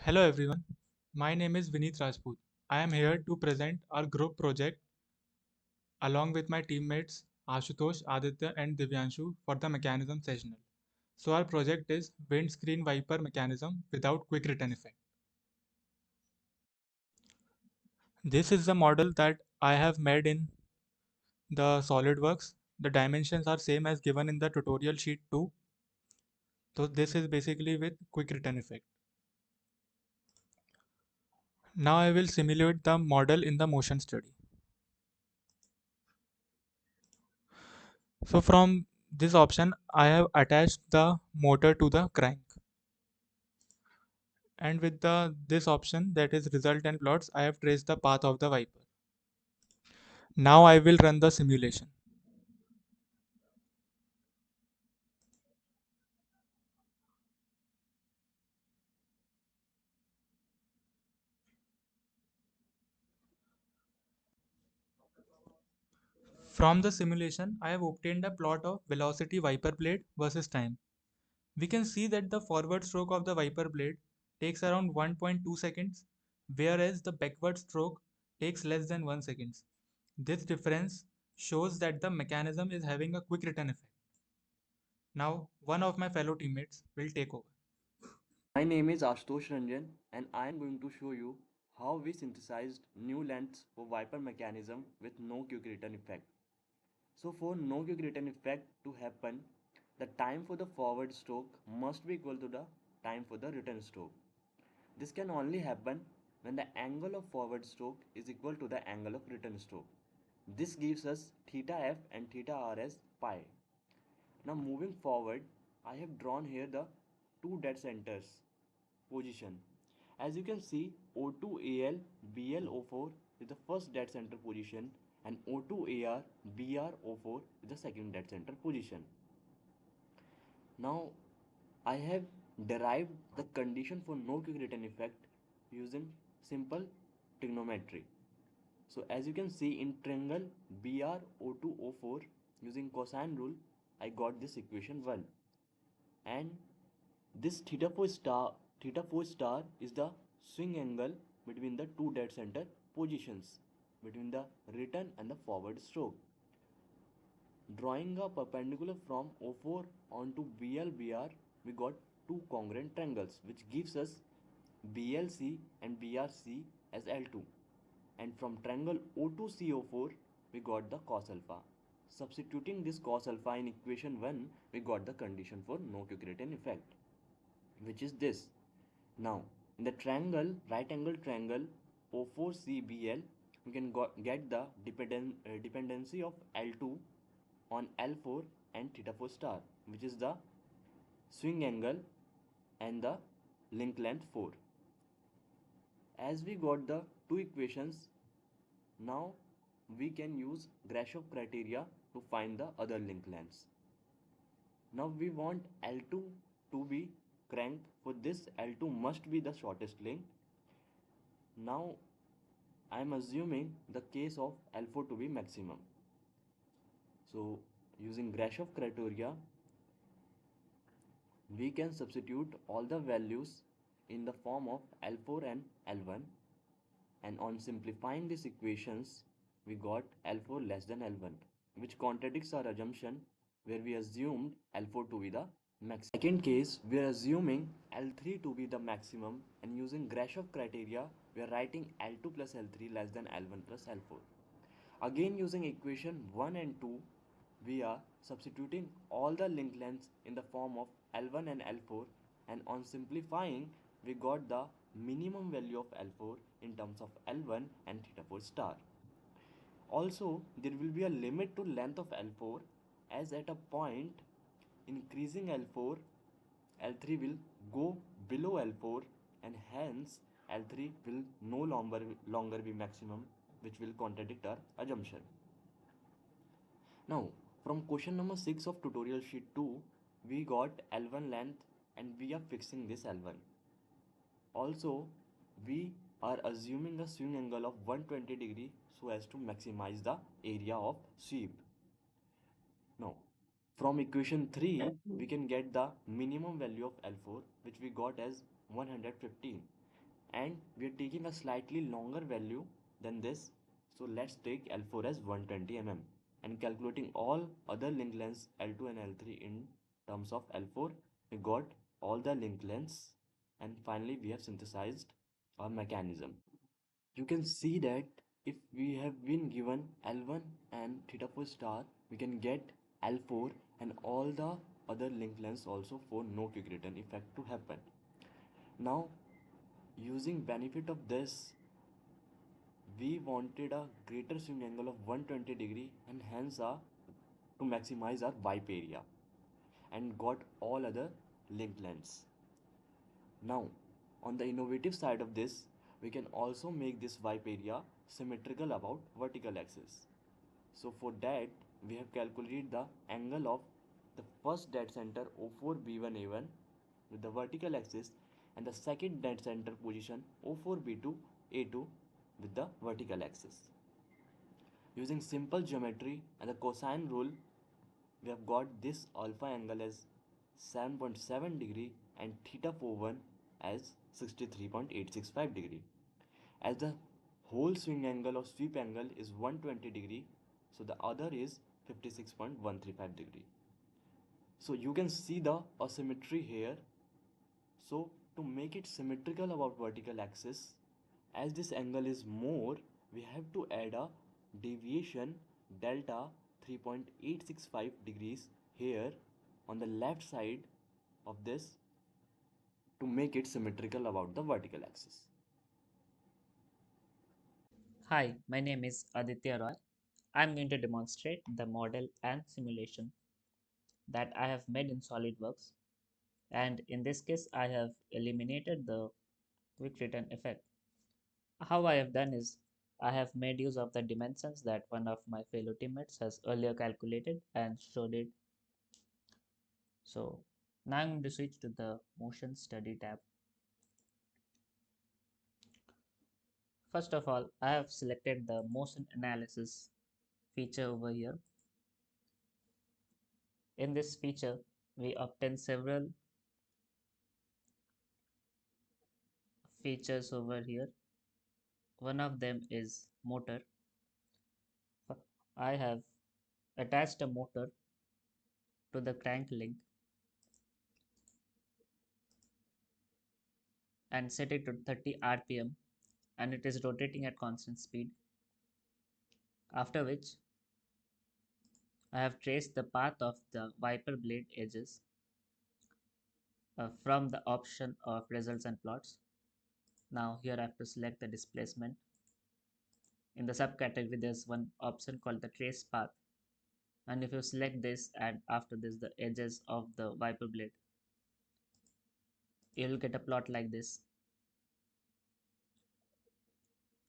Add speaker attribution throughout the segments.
Speaker 1: Hello everyone, my name is Vineet Rajput. I am here to present our group project along with my teammates Ashutosh, Aditya and Divyanshu for the mechanism sessional. So our project is windscreen wiper mechanism without quick return effect. This is the model that I have made in the SolidWorks. The dimensions are same as given in the tutorial sheet too. So this is basically with quick return effect. Now I will simulate the model in the motion study. So from this option, I have attached the motor to the crank. And with the this option that is result and plots, I have traced the path of the wiper. Now I will run the simulation. From the simulation, I have obtained a plot of velocity wiper blade versus time. We can see that the forward stroke of the wiper blade takes around 1.2 seconds, whereas the backward stroke takes less than 1 second. This difference shows that the mechanism is having a quick return effect. Now, one of my fellow teammates will take over.
Speaker 2: My name is Ashutosh Ranjan and I am going to show you how we synthesized new lengths for wiper mechanism with no quick return effect. So for no quick return effect to happen, the time for the forward stroke must be equal to the time for the return stroke. This can only happen when the angle of forward stroke is equal to the angle of return stroke. This gives us theta f and theta r as pi. Now moving forward, I have drawn here the two dead centers position. As you can see, O2AL BLO4 is the first dead center position and O2AR BRO4 is the second dead center position. Now I have derived the condition for no quick return effect using simple trigonometry. So as you can see in triangle BRO2O4 using cosine rule, I got this equation 1. And this theta 4 star is the swing angle between the two dead center positions between the return and the forward stroke. Drawing a perpendicular from O4 onto BLBR, we got two congruent triangles which gives us BLC and BRC as L2. And from triangle O2CO4, we got the cos alpha. Substituting this cos alpha in equation 1, we got the condition for no quick return effect, which is this. Now, in the triangle, right angle triangle O4CBL, we can get the dependency of L2 on L4 and theta 4 star, which is the swing angle and the link length 4. As we got the two equations, now we can use Grashof criteria to find the other link lengths. Now we want L2 to be cranked. For this, L2 must be the shortest link. Now I am assuming the case of L4 to be maximum. So using Grashof criteria, we can substitute all the values in the form of L4 and L1, and on simplifying these equations we got L4 less than L1, which contradicts our assumption where we assumed L4 to be the maximum. Second case, we are assuming L3 to be the maximum, and using Grashof criteria we are writing L2 plus L3 less than L1 plus L4. Again using equation 1 and 2, we are substituting all the link lengths in the form of L1 and L4, and on simplifying we got the minimum value of L4 in terms of L1 and theta 4 star. Also, there will be a limit to length of L4, as at a point increasing L4, L3 will go below L4, and hence L3 will no longer be maximum, which will contradict our assumption. Now, from question number 6 of tutorial sheet 2, we got L1 length and we are fixing this L1. Also, we are assuming a swing angle of 120 degree so as to maximize the area of sweep. Now, from equation 3, we can get the minimum value of L4, which we got as 115. and we are taking a slightly longer value than this. So let's take L4 as 120 mm and calculating all other link lengths L2 and L3 in terms of L4. We got all the link lengths and finally we have synthesized our mechanism. You can see that if we have been given L1 and theta 4 star, we can get L4 and all the other link lengths also for no quick return effect to happen. Now, using benefit of this, we wanted a greater swing angle of 120 degree and hence to maximize our wipe area and got all other link lengths. Now, on the innovative side of this, we can also make this wipe area symmetrical about vertical axis. So for that, we have calculated the angle of the first dead center O4B1A1 with the vertical axis and the second dead center position O4B2A2 with the vertical axis. Using simple geometry and the cosine rule, we have got this alpha angle as 7.7 degree and theta 41 as 63.865 degree. As the whole swing angle or sweep angle is 120 degree, so the other is 56.135 degree. So you can see the asymmetry here. So to make it symmetrical about vertical axis, as this angle is more, we have to add a deviation delta 3.865 degrees here on the left side of this to make it symmetrical about the vertical axis.
Speaker 3: Hi, my name is Aditya Roy. I'm going to demonstrate the model and simulation that I have made in SolidWorks. And in this case, I have eliminated the quick return effect. How I have done is I have made use of the dimensions that one of my fellow teammates has earlier calculated and showed it. So now I'm going to switch to the motion study tab. First of all, I have selected the motion analysis feature over here. In this feature, we obtain several features over here. One of them is motor. I have attached a motor to the crank link and set it to 30 rpm, and it is rotating at constant speed. After which I have traced the path of the wiper blade edges from the option of results and plots. Now here I have to select the displacement. In the subcategory there's one option called the trace path, and if you select this and after this the edges of the wiper blade, you will get a plot like this.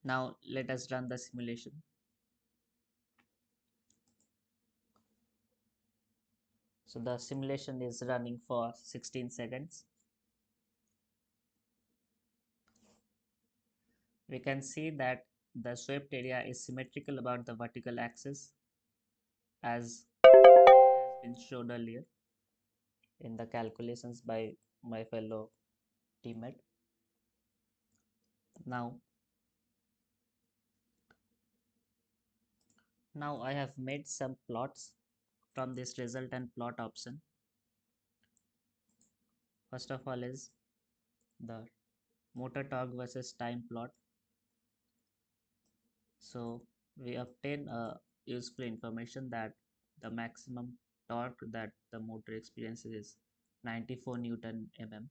Speaker 3: Now let us run the simulation. So the simulation is running for 16 seconds. We can see that the swept area is symmetrical about the vertical axis as it has been showed earlier in the calculations by my fellow teammate. Now, now I have made some plots from this result and plot option. First of all is the motor torque versus time plot. So we obtain useful information that the maximum torque that the motor experiences is 94 Newton mm.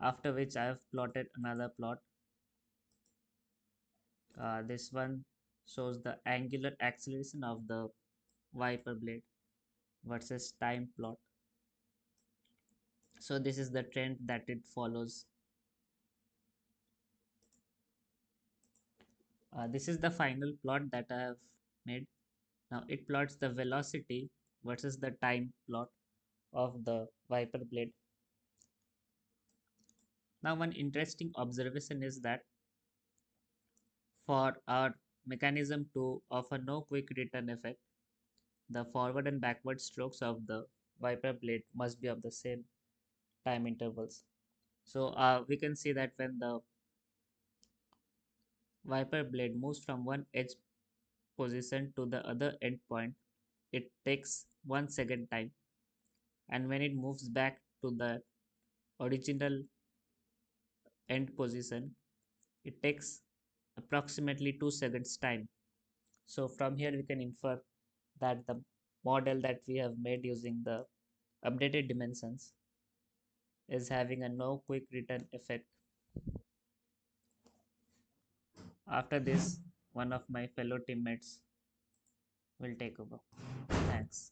Speaker 3: After which I have plotted another plot. This one shows the angular acceleration of the wiper blade versus time plot. So this is the trend that it follows. This is the final plot that I have made. Now it plots the velocity versus the time plot of the wiper blade. Now one interesting observation is that for our mechanism to offer no quick return effect, the forward and backward strokes of the wiper blade must be of the same time intervals. So we can see that when the wiper blade moves from one edge position to the other endpoint, it takes 1 second time, and when it moves back to the original end position, it takes approximately 2 seconds time. So from here we can infer that the model that we have made using the updated dimensions is having a no quick return effect. After this, one of my fellow teammates will take over. Thanks.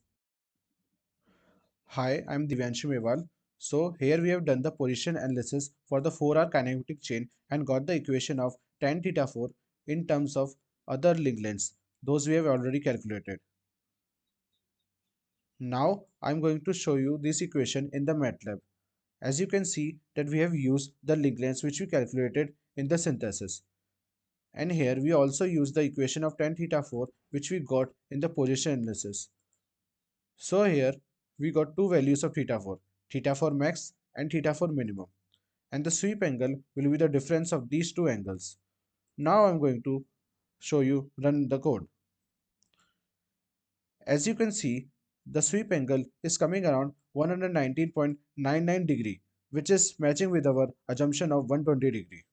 Speaker 4: Hi, I'm Divyanshu Mewal. So here we have done the position analysis for the 4-hour kinematic chain and got the equation of tan theta 4 in terms of other link lengths. Those we have already calculated. Now I'm going to show you this equation in the MATLAB. As you can see that we have used the link lengths which we calculated in the synthesis. And here we also use the equation of tan theta 4 which we got in the position analysis. So here we got two values of theta 4 max and theta 4 minimum. And the sweep angle will be the difference of these two angles. Now I'm going to show you run the code. As you can see, the sweep angle is coming around 119.99 degree, which is matching with our assumption of 120 degree.